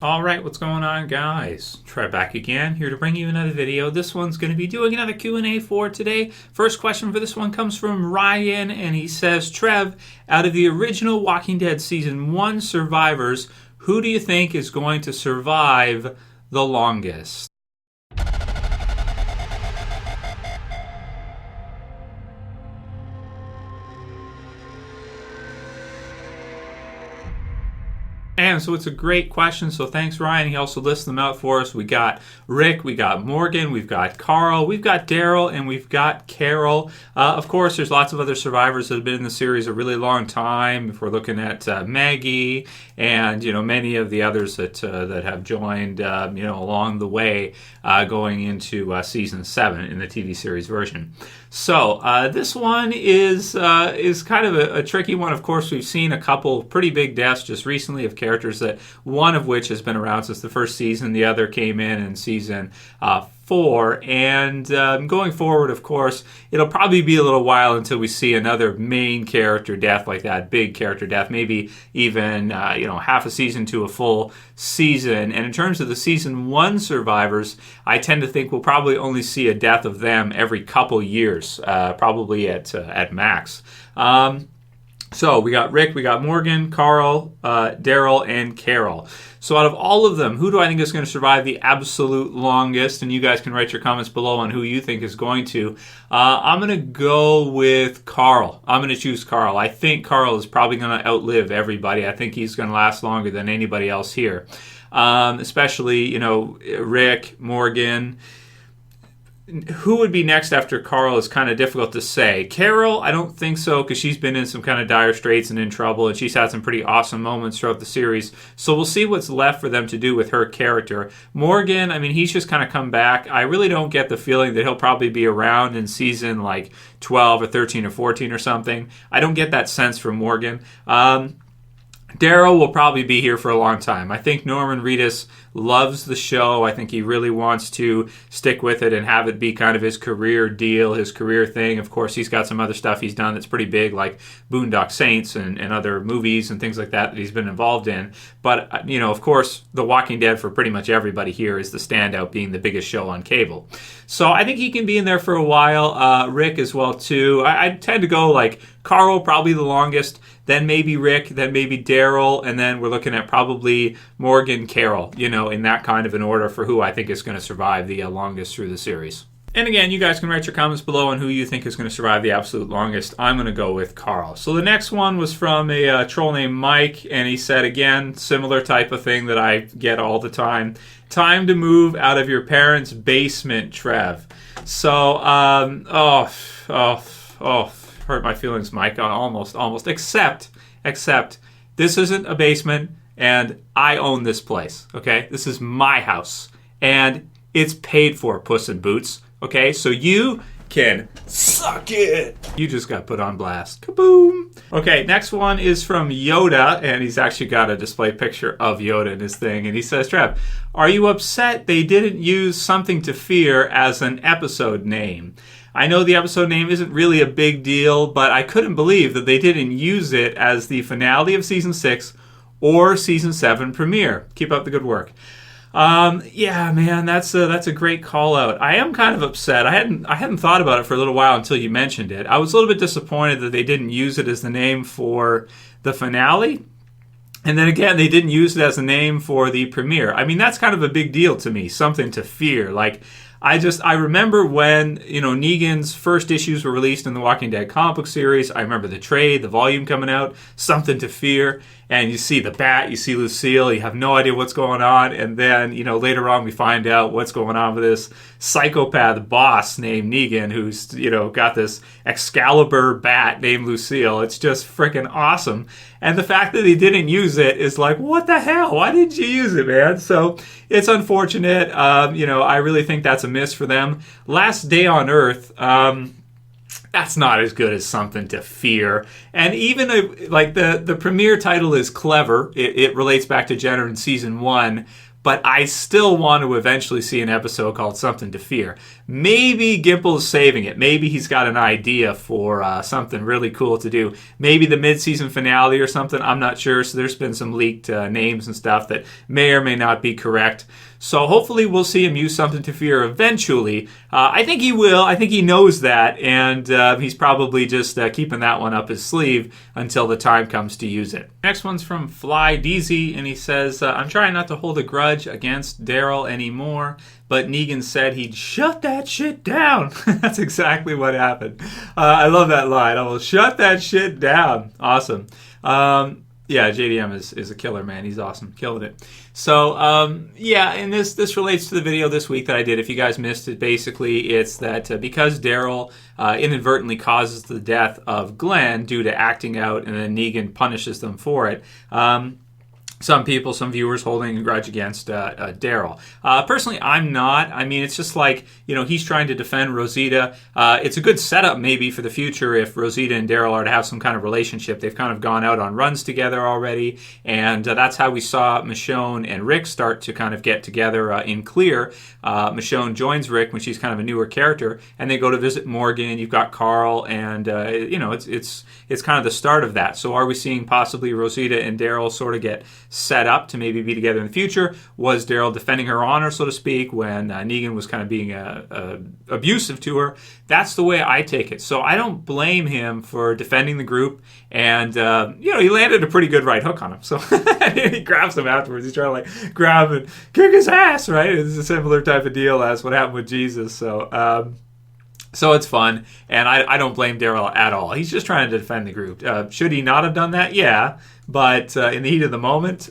Alright, what's going on, guys? Trev back again, here to bring you another video. This one's going to be doing another Q&A for today. First question for this one comes from Ryan, and he says, Trev, out of the original Walking Dead Season 1 survivors, who do you think is going to survive the longest? And so it's a great question, so thanks, Ryan. He also lists them out for us. We got Rick, we got Morgan, we've got Carl, we've got Daryl, and we've got Carol. Of course, there's lots of other survivors that have been in the series a really long time. If we're looking at Maggie and many of the others that have joined along the way going into season 7 in the TV series version. So this one is kind of a tricky one. Of course, we've seen a couple pretty big deaths just recently of characters, that one of which has been around since the first season. The other came in season 4, and going forward, of course, it'll probably be a little while until we see another main character death like that, big character death, maybe even half a season to a full season. And in terms of the season 1 survivors, I tend to think we'll probably only see a death of them every couple years, probably at max. So we got Rick, we got Morgan, Carl, Daryl, and Carol. So out of all of them, who do I think is going to survive the absolute longest? And you guys can write your comments below on who you think is going to. I'm going to go with Carl. I'm going to choose Carl. I think Carl is probably going to outlive everybody. I think he's going to last longer than anybody else here. Especially, Rick, Morgan. Who would be next after Carl is kind of difficult to say. Carol, I don't think so, because she's been in some kind of dire straits and in trouble, and she's had some pretty awesome moments throughout the series. So we'll see what's left for them to do with her character. Morgan, he's just kind of come back. I really don't get the feeling that he'll probably be around in season like 12 or 13 or 14 or something. I don't get that sense from Morgan. Daryl will probably be here for a long time. I think Norman Reedus loves the show. I think he really wants to stick with it and have it be kind of his career deal, his career thing. Of course, he's got some other stuff he's done that's pretty big, like Boondock Saints and other movies and things like that he's been involved in. But, of course, The Walking Dead for pretty much everybody here is the standout, being the biggest show on cable. So I think he can be in there for a while. Rick as well, too. I tend to go like Carl, probably the longest, then maybe Rick, then maybe Daryl, and then we're looking at probably Morgan, Carol, in that kind of an order for who I think is going to survive the longest through the series. And again, you guys can write your comments below on who you think is going to survive the absolute longest. I'm going to go with Carl. So the next one was from a troll named Mike, and he said, again, similar type of thing that I get all the time. Time to move out of your parents' basement, Trev. So, hurt my feelings, Mike. Almost. Except, this isn't a basement, and I own this place, okay? This is my house, and it's paid for, Puss in Boots, okay? So you can suck it. You just got put on blast. Kaboom. Okay, next one is from Yoda, and he's actually got a display picture of Yoda in his thing, and he says, Trev, are you upset they didn't use Something to Fear as an episode name? I know the episode name isn't really a big deal, but I couldn't believe that they didn't use it as the finale of Season 6 or Season 7 premiere. Keep up the good work. Yeah, man, that's a great call out. I am kind of upset. I hadn't thought about it for a little while until you mentioned it. I was a little bit disappointed that they didn't use it as the name for the finale. And then again, they didn't use it as a name for the premiere. That's kind of a big deal to me. Something to Fear. I remember when, Negan's first issues were released in the Walking Dead comic book series. I remember the trade, the volume coming out, Something to Fear, and you see the bat, you see Lucille, you have no idea what's going on, and then, later on we find out what's going on with this psychopath boss named Negan who's, got this Excalibur bat named Lucille. It's just freaking awesome. And the fact that they didn't use it is like, what the hell? Why didn't you use it, man? So it's unfortunate. I really think that's a miss for them. Last Day on Earth, that's not as good as Something to Fear. And even the premiere title is clever. It relates back to Jenner in Season 1. but I still want to eventually see an episode called Something to Fear. Maybe Gimple's saving it. Maybe he's got an idea for something really cool to do. Maybe the mid-season finale or something. I'm not sure. So there's been some leaked names and stuff that may or may not be correct. So hopefully we'll see him use Something to Fear eventually. I think he will. I think he knows that, and he's probably just keeping that one up his sleeve until the time comes to use it. Next one's from Flyy Deezy, and he says, I'm trying not to hold a grudge against Daryl anymore, but Negan said he'd shut that shit down. That's exactly what happened. I love that line. I will shut that shit down. Awesome. Yeah, JDM is a killer, man. He's awesome. Killing it. So, yeah, and this relates to the video this week that I did. If you guys missed it, basically it's that because Daryl inadvertently causes the death of Glenn due to acting out, and then Negan punishes them for it, some viewers holding a grudge against Daryl. Personally, I'm not. I mean, it's just like, he's trying to defend Rosita. It's a good setup maybe for the future if Rosita and Daryl are to have some kind of relationship. They've kind of gone out on runs together already, and that's how we saw Michonne and Rick start to kind of get together in Clear. Michonne joins Rick when she's kind of a newer character, and they go to visit Morgan. You've got Carl, and it's kind of the start of that. So are we seeing possibly Rosita and Daryl sort of get set up to maybe be together in the future? Was Daryl defending her honor, so to speak, when Negan was kind of being abusive to her? That's the way I take it. So I don't blame him for defending the group, and he landed a pretty good right hook on him. So he grabs him afterwards. He's trying to like grab and kick his ass, right? It's a similar type of deal as what happened with Jesus. So it's fun, and I don't blame Daryl at all. He's just trying to defend the group. Should he not have done that? Yeah. But in the heat of the moment,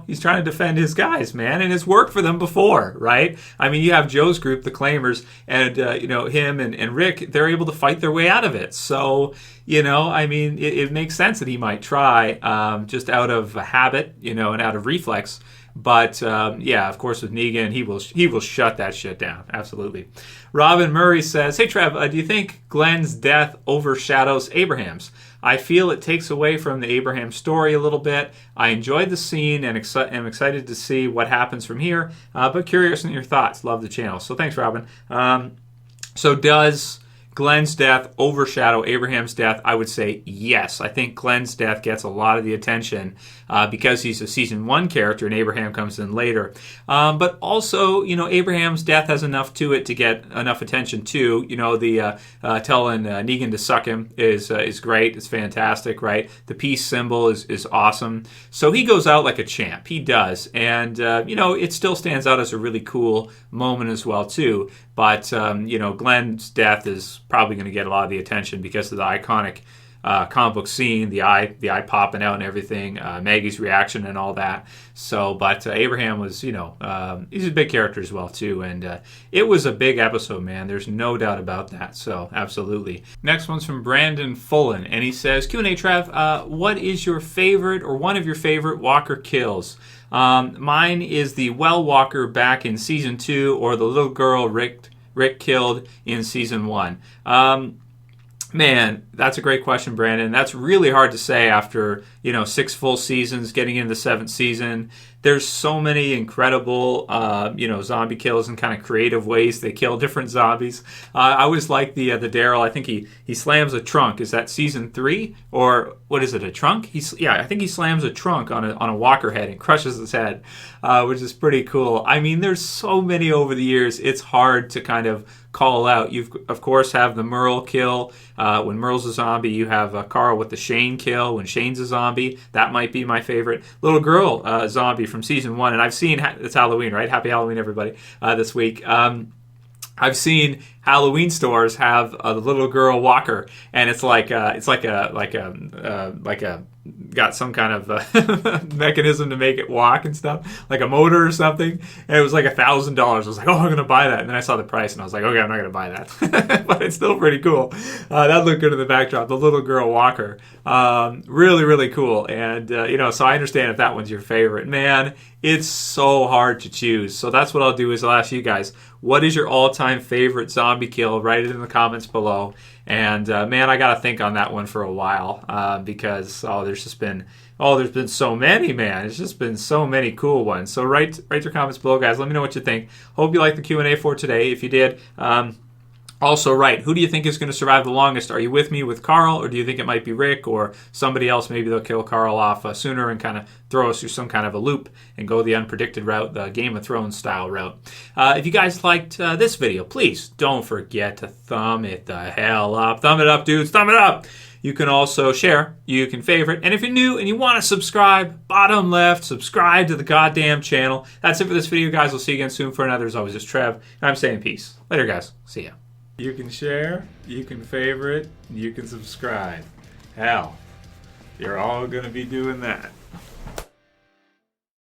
he's trying to defend his guys, man. And it's worked for them before, right? I mean, you have Joe's group, the Claimers, and, him and Rick, they're able to fight their way out of it. So, I mean, it makes sense that he might try just out of habit, and out of reflex. But, of course, with Negan, he will shut that shit down. Absolutely. Robynn Murray says, hey, Trev, do you think Glenn's death overshadows Abraham's? I feel it takes away from the Abraham story a little bit. I enjoyed the scene and am excited to see what happens from here, but curious in your thoughts. Love the channel. So thanks, Robynn. So does Glenn's death overshadow Abraham's death? I would say yes. I think Glenn's death gets a lot of the attention because he's a season 1 character and Abraham comes in later. But also, Abraham's death has enough to it to get enough attention too. The telling Negan to suck him is great. It's fantastic, right? The peace symbol is awesome. So he goes out like a champ. He does. And, it still stands out as a really cool moment as well too. But, Glenn's death is probably going to get a lot of the attention because of the iconic comic book scene, the eye popping out and everything, Maggie's reaction and all that. So, but Abraham was, he's a big character as well too, and it was a big episode, man. There's no doubt about that. So, absolutely. Next one's from Brandon Fullen, and he says, Q&A Trev, what is your favorite or one of your favorite Walker kills? Mine is the well walker back in season 2, or the little girl Rick killed in season 1. Man, that's a great question, Brandon. That's really hard to say after, 6 full seasons, getting into the 7th season. There's so many incredible, zombie kills and kind of creative ways they kill different zombies. I always like the Daryl. I think he slams a trunk. Is that season 3? Or what is it, a trunk? I think he slams a trunk on a walker head and crushes his head, which is pretty cool. I mean, there's so many over the years. It's hard to kind of call out. You of course have the Merle kill when Merle's a zombie. You have Carl with the Shane kill when Shane's a zombie. That might be my favorite. Little girl zombie from season 1, and I've seen it's Halloween, right? Happy Halloween, everybody! This week. I've seen Halloween stores have the little girl walker, and it's like got some kind of mechanism to make it walk and stuff, like a motor or something. And it was like $1,000. I was like, oh, I'm gonna buy that. And then I saw the price, and I was like, okay, I'm not gonna buy that. But it's still pretty cool. That looked good in the backdrop. The little girl walker, really, really cool. And so I understand if that one's your favorite. Man, It's so hard to choose. So that's what I'll do is I'll ask you guys, what is your all-time favorite zombie kill? Write it in the comments below. And man, I got to think on that one for a while because there's been so many, man. It's just been so many cool ones. So write your comments below, guys. Let me know what you think. Hope you liked the Q&A for today. If you did, also write, who do you think is going to survive the longest? Are you with me with Carl, or do you think it might be Rick or somebody else? Maybe they'll kill Carl off sooner and kind of throw us through some kind of a loop and go the unpredicted route, the Game of Thrones style route. If you guys liked this video, please don't forget to thumb it the hell up. Thumb it up, dudes. Thumb it up. You can also share. You can favorite. And if you're new and you want to subscribe, bottom left, subscribe to the goddamn channel. That's it for this video, guys. We'll see you again soon for another. As always, it's Trev. And I'm saying peace. Later, guys. See ya. You can share, you can favorite, you can subscribe. Hell, you're all going to be doing that.